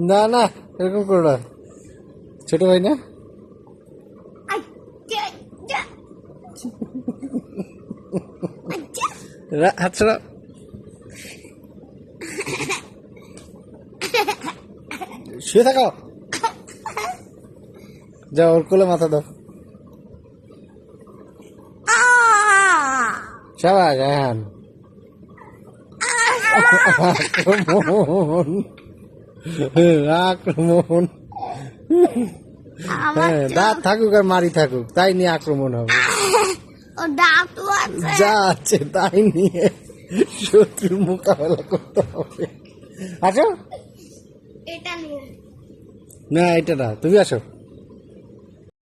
না না এরকম করো না, ছোট ভাই না। হাত ছড়া। শুয়ে থাকো, যাও ওর কোলে মাথা দাও। শাবাশ আয়ান। আক্রমণ আক্রমণ। হ্যাঁ, দাঁত থাকুক আর মারি থাকুক, তাই নিয়ে আক্রমণ হবে। যা আছে তাই নিয়ে শত্রুর মোকাবেলা করতে হবে। আসো, না এটা না, তুমি আসো।